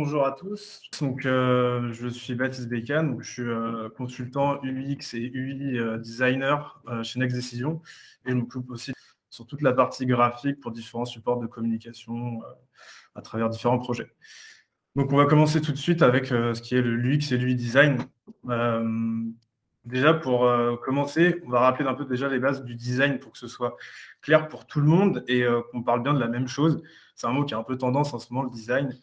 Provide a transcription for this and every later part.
Bonjour à tous. Donc, je suis Baptiste Bécane, donc je suis consultant UX et UI designer chez Next Decision et je m'occupe aussi sur toute la partie graphique pour différents supports de communication à travers différents projets. Donc, on va commencer tout de suite avec ce qui est le l'UX et l'UI design. Déjà, pour commencer, on va rappeler un peu déjà les bases du design pour que ce soit clair pour tout le monde et qu'on parle bien de la même chose. C'est un mot qui a un peu tendance en ce moment, le design.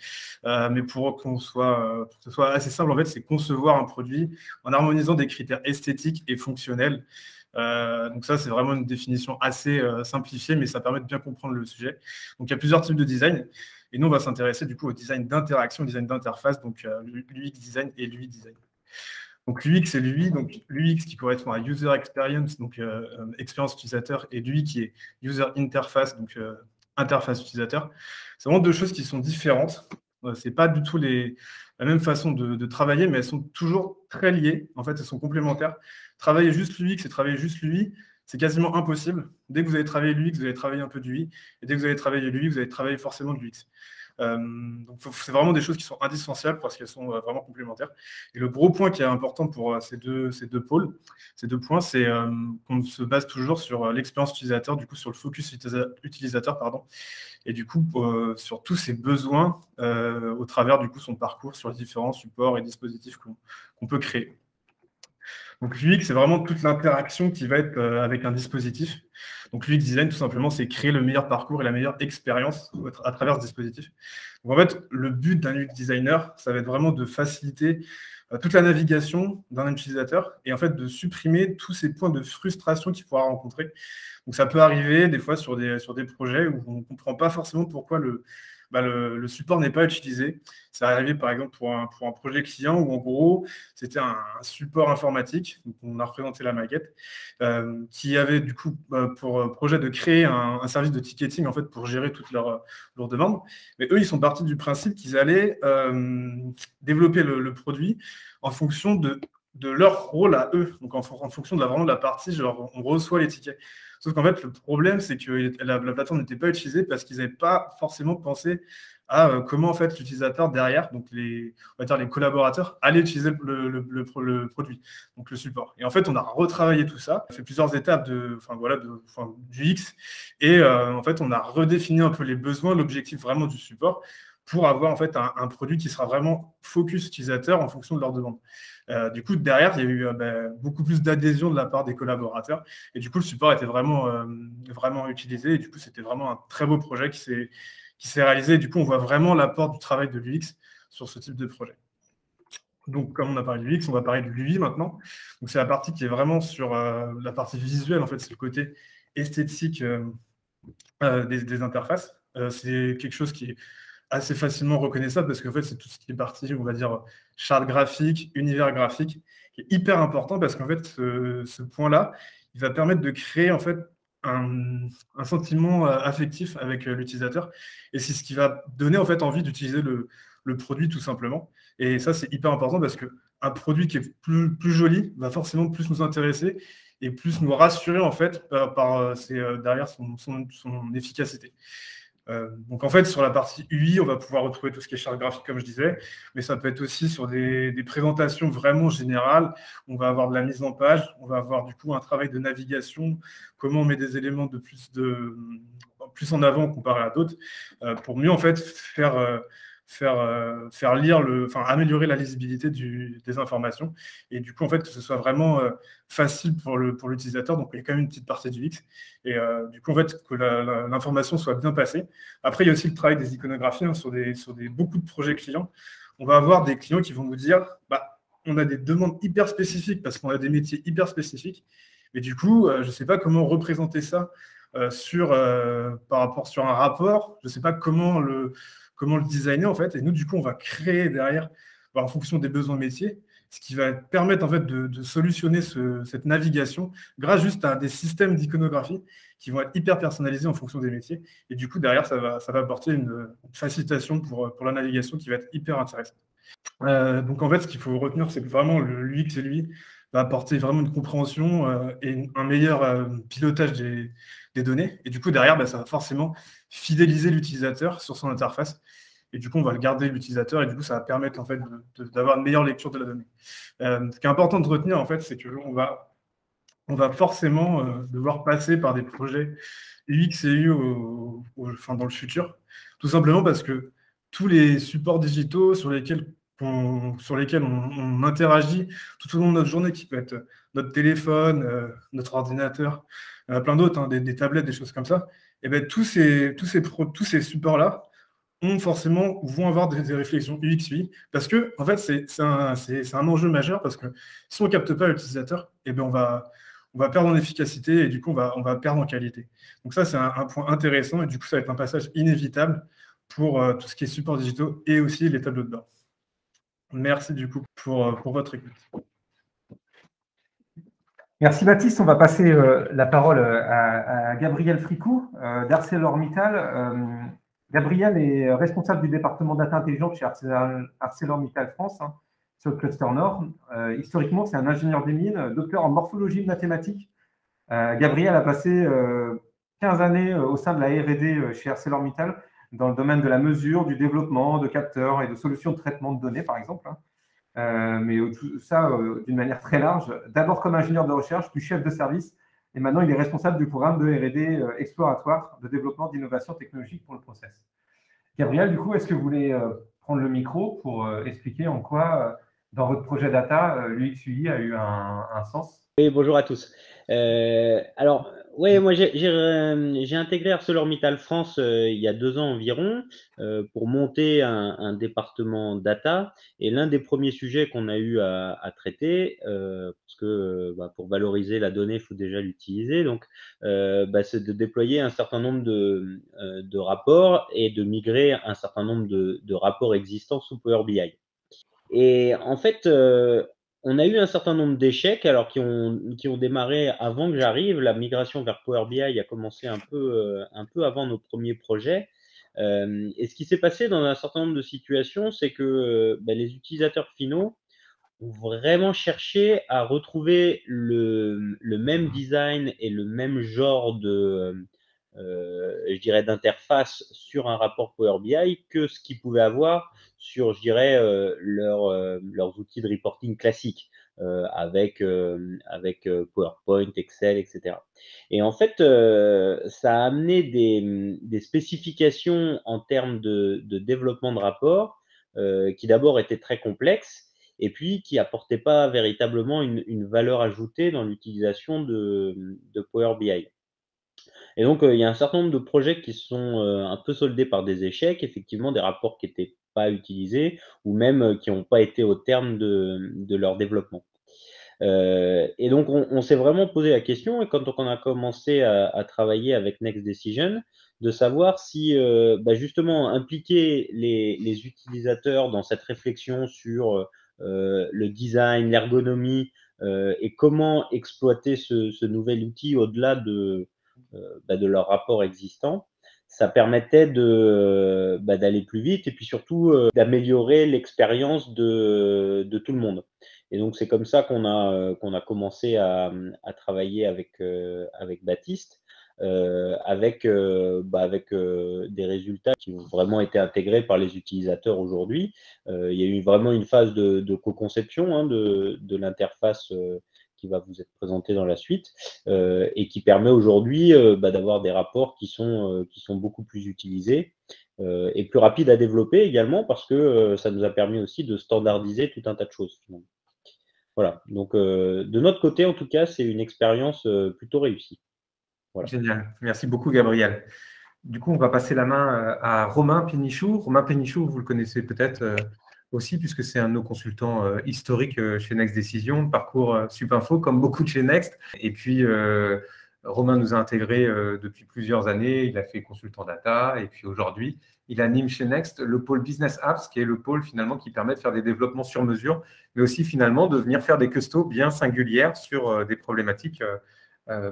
Mais pour que ce soit assez simple, en fait, c'est concevoir un produit en harmonisant des critères esthétiques et fonctionnels. Donc ça, c'est vraiment une définition assez simplifiée, mais ça permet de bien comprendre le sujet. Donc il y a plusieurs types de design. Et nous, on va s'intéresser du coup au design d'interaction, au design d'interface, donc l'UX design et l'UI design. Donc l'UX et l'UI, donc l'UX qui correspond à User Experience, donc expérience utilisateur, et l'UI qui est User Interface, donc interface utilisateur. C'est vraiment deux choses qui sont différentes. C'est pas du tout la même façon de travailler, mais elles sont toujours très liées. En fait, elles sont complémentaires. Travailler juste l'UX et travailler juste l'UI, c'est quasiment impossible. Dès que vous allez travailler l'UX, vous allez travailler un peu d'UI, et dès que vous allez travailler l'UI, vous allez travailler forcément de l'UX. Donc c'est vraiment des choses qui sont indispensables parce qu'elles sont vraiment complémentaires. Et le gros point qui est important pour ces deux pôles, ces deux points, c'est qu'on se base toujours sur l'expérience utilisateur, du coup sur le focus utilisateur, pardon, et du coup sur tous ses besoins au travers du coup son parcours sur les différents supports et dispositifs qu'on peut créer. Donc l'UX, c'est vraiment toute l'interaction qui va être avec un dispositif. Donc l'UX design, tout simplement, c'est créer le meilleur parcours et la meilleure expérience à travers ce dispositif. Donc en fait, le but d'un UX designer, ça va être vraiment de faciliter toute la navigation d'un utilisateur et en fait de supprimer tous ces points de frustration qu'il pourra rencontrer. Donc ça peut arriver des fois sur des projets où on ne comprend pas forcément pourquoi le support n'est pas utilisé. Ça arrivé par exemple pour un projet client où en gros c'était un support informatique, donc on a représenté la maquette, qui avait du coup pour projet de créer un service de ticketing en fait pour gérer toutes leurs demandes. Mais eux, ils sont partis du principe qu'ils allaient développer le produit en fonction de leur rôle à eux, donc en fonction vraiment de la partie, genre on reçoit les tickets. Sauf qu'en fait, le problème, c'est que la plateforme n'était pas utilisée parce qu'ils n'avaient pas forcément pensé à comment en fait l'utilisateur derrière, donc on va dire les collaborateurs, allaient utiliser le produit, donc le support. Et en fait, on a retravaillé tout ça, on a fait plusieurs étapes du X, et en fait, on a redéfini un peu les besoins, l'objectif vraiment du support, pour avoir en fait un produit qui sera vraiment focus utilisateur en fonction de leurs demandes. Du coup, derrière, il y a eu beaucoup plus d'adhésion de la part des collaborateurs. Et du coup, le support était vraiment utilisé. Et du coup, c'était vraiment un très beau projet qui s'est réalisé. Et du coup, on voit vraiment l'apport du travail de l'UX sur ce type de projet. Donc, comme on a parlé de l'UX, on va parler de l'UI maintenant. Donc, c'est la partie qui est vraiment sur la partie visuelle. En fait, c'est le côté esthétique des interfaces. C'est quelque chose qui est assez facilement reconnaissable parce qu'en fait, c'est tout ce qui est partie, on va dire, charte graphique, univers graphique, qui est hyper important parce qu'en fait, ce point-là, il va permettre de créer en fait un sentiment affectif avec l'utilisateur et c'est ce qui va donner en fait envie d'utiliser le produit tout simplement. Et ça, c'est hyper important parce qu'un produit qui est plus joli va forcément plus nous intéresser et plus nous rassurer en fait derrière son efficacité. Donc en fait, sur la partie UI, on va pouvoir retrouver tout ce qui est charte graphique, comme je disais, mais ça peut être aussi sur des présentations vraiment générales. On va avoir de la mise en page, on va avoir du coup un travail de navigation, comment on met des éléments plus en avant comparé à d'autres, pour mieux en fait améliorer la lisibilité des informations et du coup en fait que ce soit vraiment facile pour l'utilisateur. Donc il y a quand même une petite partie du X et du coup en fait que l'information soit bien passée. Après il y a aussi le travail des iconographies hein, sur beaucoup de projets clients. On va avoir des clients qui vont nous dire on a des demandes hyper spécifiques parce qu'on a des métiers hyper spécifiques, mais du coup je ne sais pas comment représenter ça par rapport sur un rapport, je ne sais pas comment le designer en fait, et nous du coup on va créer derrière en fonction des besoins métiers, ce qui va permettre en fait de solutionner cette navigation grâce juste à des systèmes d'iconographie qui vont être hyper personnalisés en fonction des métiers, et du coup derrière ça va apporter une facilitation pour la navigation qui va être hyper intéressante. Donc en fait ce qu'il faut retenir c'est que vraiment l'UX et l'UI va apporter vraiment une compréhension et un meilleur pilotage des données. Et du coup, derrière, ça va forcément fidéliser l'utilisateur sur son interface. et du coup, on va le garder l'utilisateur, et du coup, ça va permettre en fait d'avoir une meilleure lecture de la donnée. Ce qui est important de retenir, en fait, c'est qu'on va forcément devoir passer par des projets UX et UI dans le futur, tout simplement parce que tous les supports digitaux sur lesquels on interagit tout au long de notre journée, qui peut être notre téléphone, notre ordinateur, plein d'autres, hein, des tablettes, des choses comme ça, et bien, tous ces supports-là vont avoir des réflexions UX, UI, parce que, en fait, c'est un enjeu majeur, parce que si on ne capte pas l'utilisateur, et bien, on va perdre en efficacité, et du coup, on va perdre en qualité. Donc ça, c'est un point intéressant, et du coup, ça va être un passage inévitable pour tout ce qui est supports digitaux et aussi les tableaux de bord. Merci du coup pour votre écoute. Merci Baptiste. On va passer la parole à Gabriel Fricou d'ArcelorMittal. Gabriel est responsable du département data intelligente chez ArcelorMittal France, hein, sur le cluster Nord. Historiquement, c'est un ingénieur des mines, docteur en morphologie et mathématiques. Gabriel a passé 15 années au sein de la R&D chez ArcelorMittal dans le domaine de la mesure, du développement de capteurs et de solutions de traitement de données, par exemple. Mais tout ça d'une manière très large. D'abord comme ingénieur de recherche, puis chef de service, et maintenant il est responsable du programme de R&D exploratoire de développement d'innovation technologique pour le process. Gabriel, du coup, est-ce que vous voulez prendre le micro pour expliquer en quoi, dans votre projet data, l'UX/UI a eu un sens? Oui, bonjour à tous. Alors, ouais, moi j'ai intégré ArcelorMittal France il y a 2 ans environ pour monter un département data. Et l'un des premiers sujets qu'on a eu à traiter, parce que pour valoriser la donnée, il faut déjà l'utiliser. Donc, c'est de déployer un certain nombre de rapports et de migrer un certain nombre de rapports existants sous Power BI. Et en fait, on a eu un certain nombre d'échecs, alors qui ont démarré avant que j'arrive. La migration vers Power BI a commencé un peu avant nos premiers projets. Et ce qui s'est passé dans un certain nombre de situations, c'est que les utilisateurs finaux ont vraiment cherché à retrouver le même design et le même genre je dirais, d'interface sur un rapport Power BI que ce qu'ils pouvaient avoir sur, je dirais, leurs outils de reporting classiques, avec PowerPoint, Excel, etc. Et en fait, ça a amené des spécifications en termes de développement de rapports qui d'abord étaient très complexes et puis qui n'apportaient pas véritablement une valeur ajoutée dans l'utilisation de Power BI. Et donc, il y a un certain nombre de projets qui sont un peu soldés par des échecs, effectivement, des rapports qui n'étaient pas utilisés ou même qui n'ont pas été au terme de leur développement. Et donc, on s'est vraiment posé la question, et quand on a commencé à travailler avec Next Decision, de savoir si justement impliquer les utilisateurs dans cette réflexion sur le design, l'ergonomie et comment exploiter ce nouvel outil au-delà de leur rapport existant. Ça permettait d'aller plus vite et puis surtout d'améliorer l'expérience de tout le monde. Et donc, c'est comme ça qu'on a commencé à travailler avec Baptiste, avec des résultats qui ont vraiment été intégrés par les utilisateurs aujourd'hui. Il y a eu vraiment une phase de co-conception de l'interface qui va vous être présentée dans la suite et qui permet aujourd'hui d'avoir des rapports qui sont beaucoup plus utilisés et plus rapides à développer également, parce que ça nous a permis aussi de standardiser tout un tas de choses finalement. Voilà, donc de notre côté, en tout cas, c'est une expérience plutôt réussie. Voilà. Génial, merci beaucoup Gabriel. Du coup, on va passer la main à Romain Pénichou. Romain Pénichou, vous le connaissez peut-être aussi, puisque c'est un de nos consultants historiques chez Next Decision, parcours Supinfo, comme beaucoup de chez Next. Et puis, Romain nous a intégrés depuis plusieurs années. Il a fait consultant data. Et puis aujourd'hui, il anime chez Next le pôle Business Apps, qui est le pôle finalement qui permet de faire des développements sur mesure, mais aussi finalement de venir faire des custos bien singulières sur des problématiques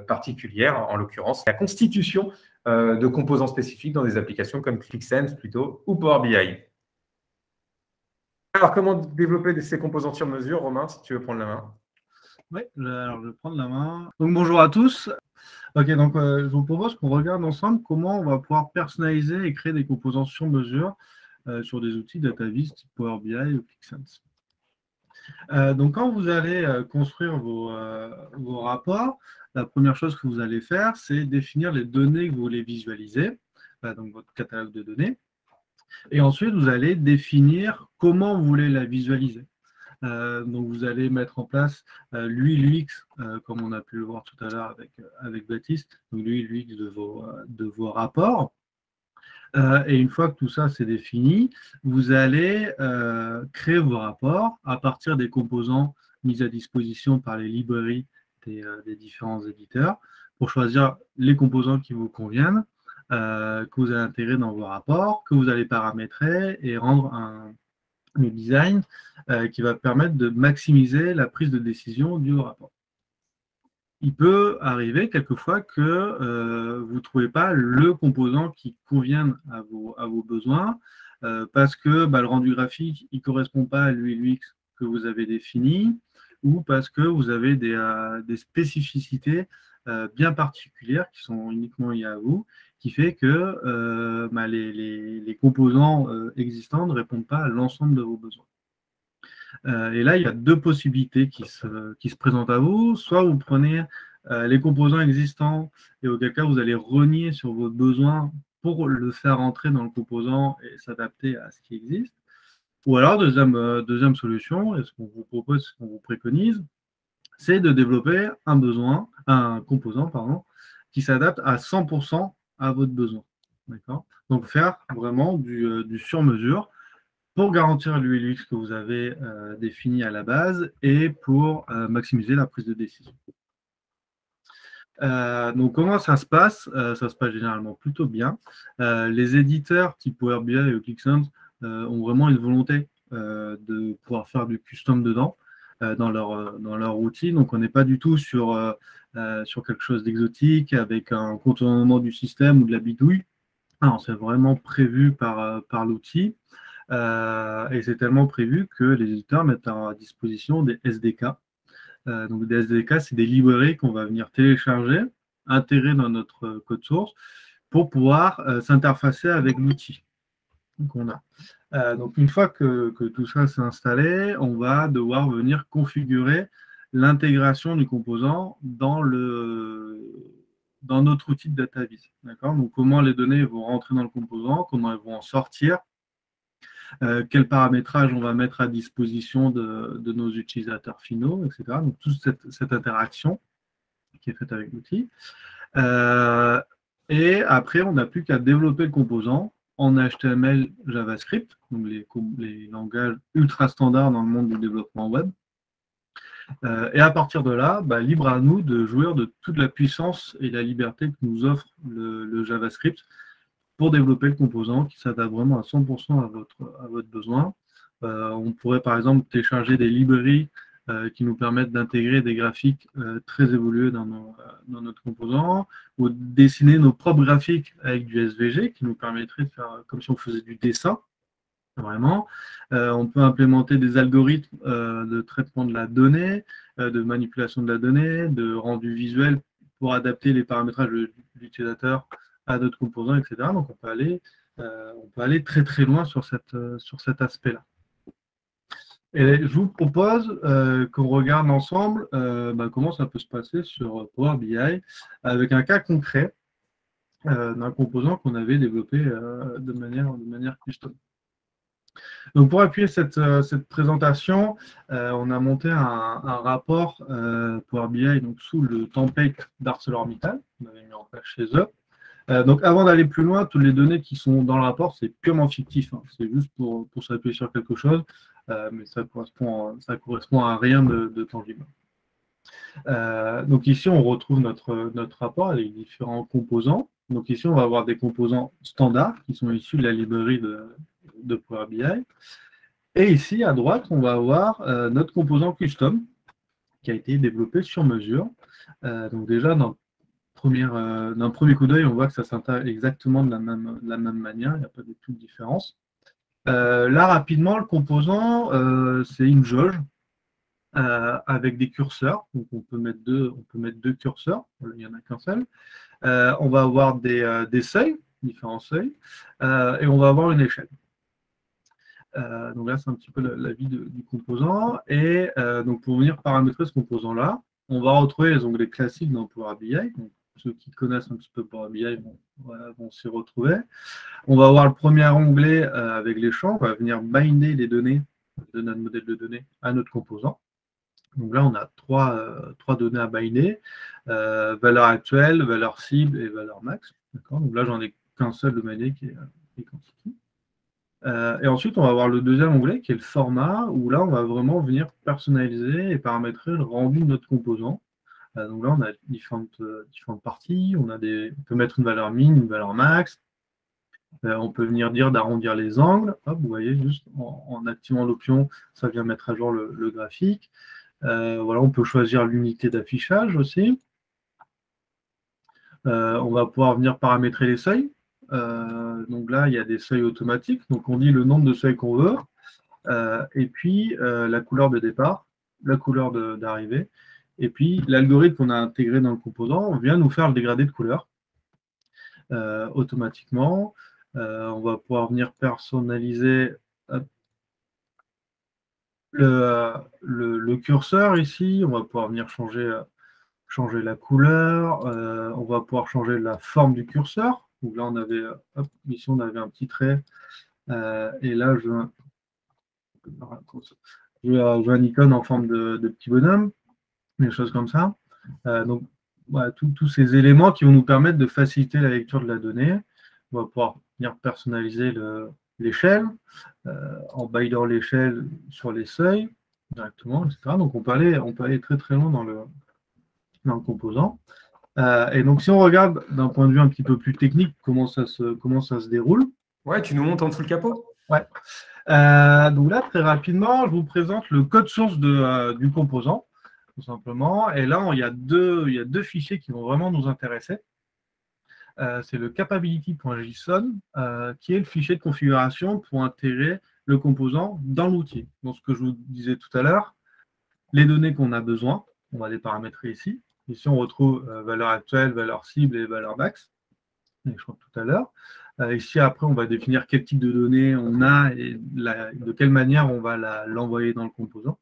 particulières, en l'occurrence la constitution de composants spécifiques dans des applications comme ClickSense plutôt ou Power BI. Alors, comment développer ces composants sur mesure, Romain, si tu veux prendre la main? Oui, alors je vais prendre la main. Donc bonjour à tous. Ok, donc je vous propose qu'on regarde ensemble comment on va pouvoir personnaliser et créer des composants sur mesure sur des outils DataVis type Power BI ou ClickSense. Donc, quand vous allez construire vos rapports, la première chose que vous allez faire, c'est définir les données que vous voulez visualiser, donc votre catalogue de données. Et ensuite, vous allez définir comment vous voulez la visualiser. Donc, vous allez mettre en place l'UI, l'UX, comme on a pu le voir tout à l'heure avec Baptiste, donc l'UI, l'UX de vos rapports. Et une fois que tout ça c'est défini, vous allez créer vos rapports à partir des composants mis à disposition par les librairies des différents éditeurs pour choisir les composants qui vous conviennent, que vous allez intégrer dans vos rapports, que vous allez paramétrer et rendre un design qui va permettre de maximiser la prise de décision du rapport. Il peut arriver quelquefois que vous ne trouvez pas le composant qui convienne à vos besoins parce que le rendu graphique ne correspond pas à l'UI l'UX que vous avez défini ou parce que vous avez des spécificités bien particulières qui sont uniquement liées à vous, qui fait que les composants existants ne répondent pas à l'ensemble de vos besoins. Et là, il y a deux possibilités qui se présentent à vous. Soit vous prenez les composants existants et auquel cas vous allez renier sur vos besoins pour le faire entrer dans le composant et s'adapter à ce qui existe. Ou alors, deuxième solution, et ce qu'on vous propose, ce qu'on vous préconise, c'est de développer un composant qui s'adapte à 100% à votre besoin. Donc, faire vraiment du sur-mesure pour garantir l'UI l'UX que vous avez défini à la base et pour maximiser la prise de décision. Donc, comment ça se passe? Ça se passe généralement plutôt bien. Les éditeurs type Power BI ou ClickSense ont vraiment une volonté de pouvoir faire du custom dedans dans leur outil. Donc, on n'est pas du tout sur quelque chose d'exotique avec un contournement du système ou de la bidouille. Non, c'est vraiment prévu par l'outil. Et c'est tellement prévu que les éditeurs mettent à disposition des SDK. Donc des SDK, c'est des librairies qu'on va venir télécharger, intégrer dans notre code source pour pouvoir s'interfacer avec l'outil qu'on a. Donc une fois que tout ça s'est installé, on va devoir venir configurer l'intégration du composant dans notre outil de DataVis. Donc comment les données vont rentrer dans le composant, comment elles vont en sortir, quel paramétrage on va mettre à disposition de nos utilisateurs finaux, etc. Donc, toute cette interaction qui est faite avec l'outil. Et après, on n'a plus qu'à développer le composant en HTML, JavaScript, donc les langages ultra standards dans le monde du développement web. Et à partir de là, libre à nous de jouir de toute la puissance et la liberté que nous offre le JavaScript pour développer le composant qui s'adapte vraiment à 100% à votre besoin. On pourrait par exemple télécharger des librairies qui nous permettent d'intégrer des graphiques très évolués dans notre composant, ou dessiner nos propres graphiques avec du SVG qui nous permettrait de faire comme si on faisait du dessin. Vraiment. On peut implémenter des algorithmes de traitement de la donnée, de manipulation de la donnée, de rendu visuel pour adapter les paramétrages de l'utilisateur à d'autres composants, etc. Donc, on peut aller très très loin sur cet aspect-là. Et je vous propose qu'on regarde ensemble comment ça peut se passer sur Power BI avec un cas concret d'un composant qu'on avait développé de manière custom. Donc, pour appuyer cette présentation, on a monté un rapport Power BI donc, sous le template d'ArcelorMittal qu'on avait mis en place chez eux. Donc, avant d'aller plus loin, toutes les données qui sont dans le rapport, c'est purement fictif. C'est juste pour s'appuyer sur quelque chose, mais ça correspond à rien de tangible. Donc, ici, on retrouve notre rapport avec différents composants. Donc, ici, on va avoir des composants standards qui sont issus de la librairie de Power BI. Et ici, à droite, on va avoir notre composant custom qui a été développé sur mesure. Donc, déjà, d'un premier coup d'œil, on voit que ça s'intègre exactement de la même manière, il n'y a pas du tout de différence. Là, rapidement, le composant, c'est une jauge avec des curseurs. Donc, on peut mettre deux curseurs, il n'y en a qu'un seul. On va avoir des seuils, différents seuils, et on va avoir une échelle. Donc là, c'est un petit peu la vie du composant. Et donc pour venir paramétrer ce composant-là, on va retrouver les onglets classiques dans Power BI. Donc, ceux qui connaissent un petit peu Power BI vont s'y retrouver. On va avoir le premier onglet avec les champs. On va venir binder les données de notre modèle de données à notre composant. Donc là, on a trois données à binder. Valeur actuelle, valeur cible et valeur max. Donc là, j'en ai qu'un seul de binder qui est quantity. Et ensuite, on va avoir le deuxième onglet qui est le format, où là, on va vraiment venir personnaliser et paramétrer le rendu de notre composant. Donc là, on a différentes parties. On peut mettre une valeur min, une valeur max. On peut venir dire d'arrondir les angles. Hop, vous voyez, juste en activant l'option, ça vient mettre à jour le graphique. Voilà, on peut choisir l'unité d'affichage aussi. On va pouvoir venir paramétrer les seuils. Donc là, il y a des seuils automatiques. Donc on dit le nombre de seuils qu'on veut. Et puis la couleur de départ, la couleur d'arrivée. Et puis l'algorithme qu'on a intégré dans le composant vient nous faire le dégradé de couleur automatiquement. On va pouvoir venir personnaliser le curseur ici. On va pouvoir venir changer la couleur. On va pouvoir changer la forme du curseur. Donc là, on avait, ici, on avait un petit trait. Et là, je veux un icône en forme de petit bonhomme, des choses comme ça. Donc, voilà, tous ces éléments qui vont nous permettre de faciliter la lecture de la donnée. On va pouvoir venir personnaliser l'échelle, en bindant l'échelle sur les seuils directement, etc. Donc, on peut aller très très loin dans le composant. Et donc, si on regarde d'un point de vue un petit peu plus technique, comment ça se déroule. Ouais, tu nous montes en dessous le capot. Ouais. Donc là, très rapidement, je vous présente le code source du composant, tout simplement. Et là, il y a deux fichiers qui vont vraiment nous intéresser. C'est le capability.json, qui est le fichier de configuration pour intégrer le composant dans l'outil. Donc, ce que je vous disais tout à l'heure, les données qu'on a besoin, on va les paramétrer ici. Ici, on retrouve valeur actuelle, valeur cible et valeur max, je crois tout à l'heure. Ici, après, on va définir quel type de données on a et de quelle manière on va l'envoyer dans le composant.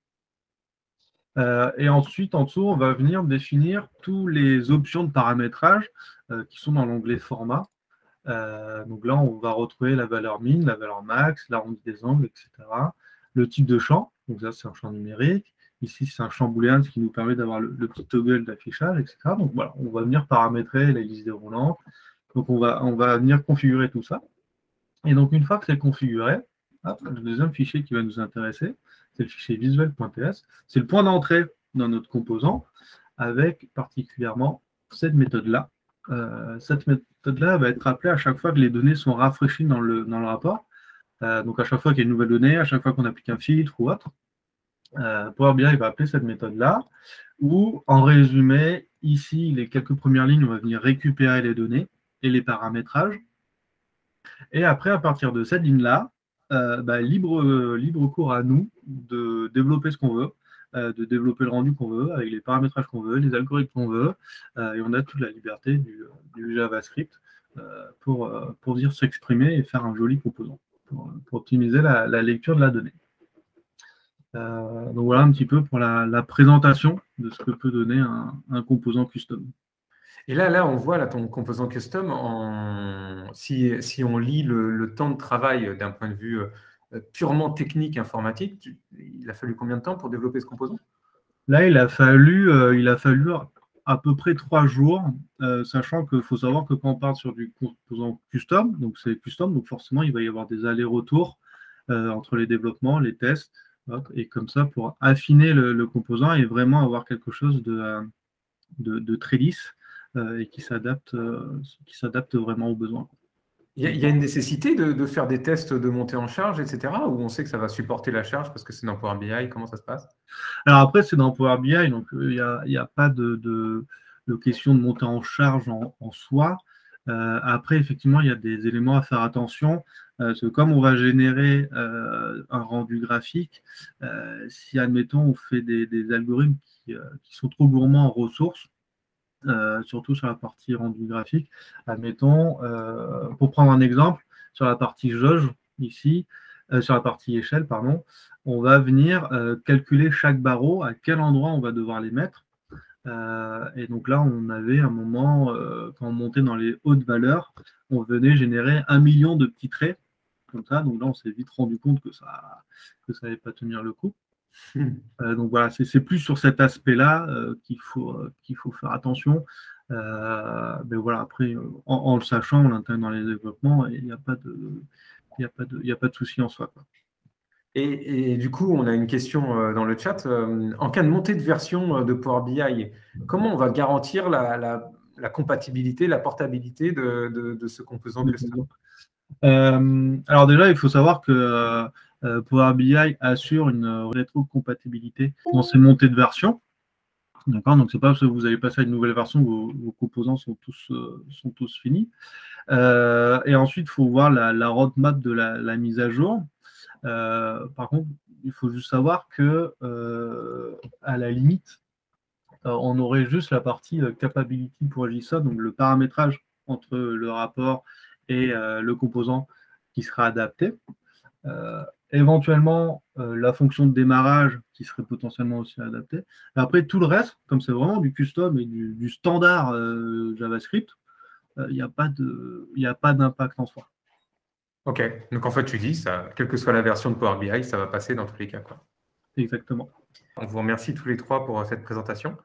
Et ensuite, en dessous, on va venir définir toutes les options de paramétrage qui sont dans l'onglet format. Donc là, on va retrouver la valeur min, la valeur max, l'arrondi des angles, etc. Le type de champ, donc ça, c'est un champ numérique. Ici, c'est un champ booléen, ce qui nous permet d'avoir le petit toggle d'affichage, etc. Donc voilà, on va venir paramétrer la liste déroulante. Donc on va venir configurer tout ça. Et donc une fois que c'est configuré, le deuxième fichier qui va nous intéresser, c'est le fichier visual.ts. C'est le point d'entrée dans notre composant, avec particulièrement cette méthode-là. Cette méthode-là va être appelée à chaque fois que les données sont rafraîchies dans le rapport. Donc à chaque fois qu'il y a une nouvelle donnée, à chaque fois qu'on applique un filtre ou autre. Power BI va appeler cette méthode-là, où, en résumé, ici, les quelques premières lignes, on va venir récupérer les données et les paramétrages. Et après, à partir de cette ligne-là, libre cours à nous de développer ce qu'on veut, de développer le rendu qu'on veut, avec les paramétrages qu'on veut, les algorithmes qu'on veut, et on a toute la liberté du JavaScript pour venir s'exprimer et faire un joli composant, pour optimiser la lecture de la donnée. Donc voilà un petit peu pour la présentation de ce que peut donner un composant custom. Et là, on voit ton composant custom, si on lit le temps de travail d'un point de vue purement technique, informatique, il a fallu combien de temps pour développer ce composant? Là, il a fallu à peu près 3 jours, sachant qu'il faut savoir que quand on part sur du composant custom, donc c'est custom, donc forcément, il va y avoir des allers-retours entre les développements, les tests, et comme ça, pour affiner le composant et vraiment avoir quelque chose de très lisse et qui s'adapte vraiment aux besoins. Il y a une nécessité de faire des tests de montée en charge, etc., ou on sait que ça va supporter la charge parce que c'est dans Power BI? Comment ça se passe? Alors après, c'est dans Power BI, donc il n'y a pas de question de montée en charge en soi. Après, effectivement, il y a des éléments à faire attention. Parce que comme on va générer un rendu graphique, si, admettons, on fait des algorithmes qui sont trop gourmands en ressources, surtout sur la partie rendu graphique, admettons, pour prendre un exemple, sur la partie jauge, ici, sur la partie échelle, pardon, on va venir calculer chaque barreau, à quel endroit on va devoir les mettre. Et donc là, on avait un moment, quand on montait dans les hautes valeurs, on venait générer 1 million de petits traits, comme ça. Donc là, on s'est vite rendu compte que ça n'allait pas tenir le coup. Donc voilà, c'est plus sur cet aspect-là qu'il faut faire attention. Mais voilà, après, en le sachant, on l'intègre dans les développements et il n'y a pas de souci en soi, quoi. Et du coup, on a une question dans le chat. En cas de montée de version de Power BI, comment on va garantir la compatibilité, la portabilité de ce composant custom? Alors déjà, il faut savoir que Power BI assure une rétrocompatibilité dans ses montées de version. D'accord, donc c'est pas parce que vous avez passé à une nouvelle version que vos composants sont tous finis. Et ensuite, il faut voir la roadmap de la mise à jour. Par contre, il faut juste savoir que à la limite, on aurait juste la partie capability pour JSON, donc le paramétrage entre le rapport et le composant qui sera adapté. Éventuellement, la fonction de démarrage qui serait potentiellement aussi adaptée. Après, tout le reste, comme c'est vraiment du custom et du standard JavaScript, il n'y a pas d'impact en soi. Ok, donc en fait, tu dis, ça, quelle que soit la version de Power BI, ça va passer dans tous les cas, quoi. Exactement. On vous remercie tous les trois pour cette présentation.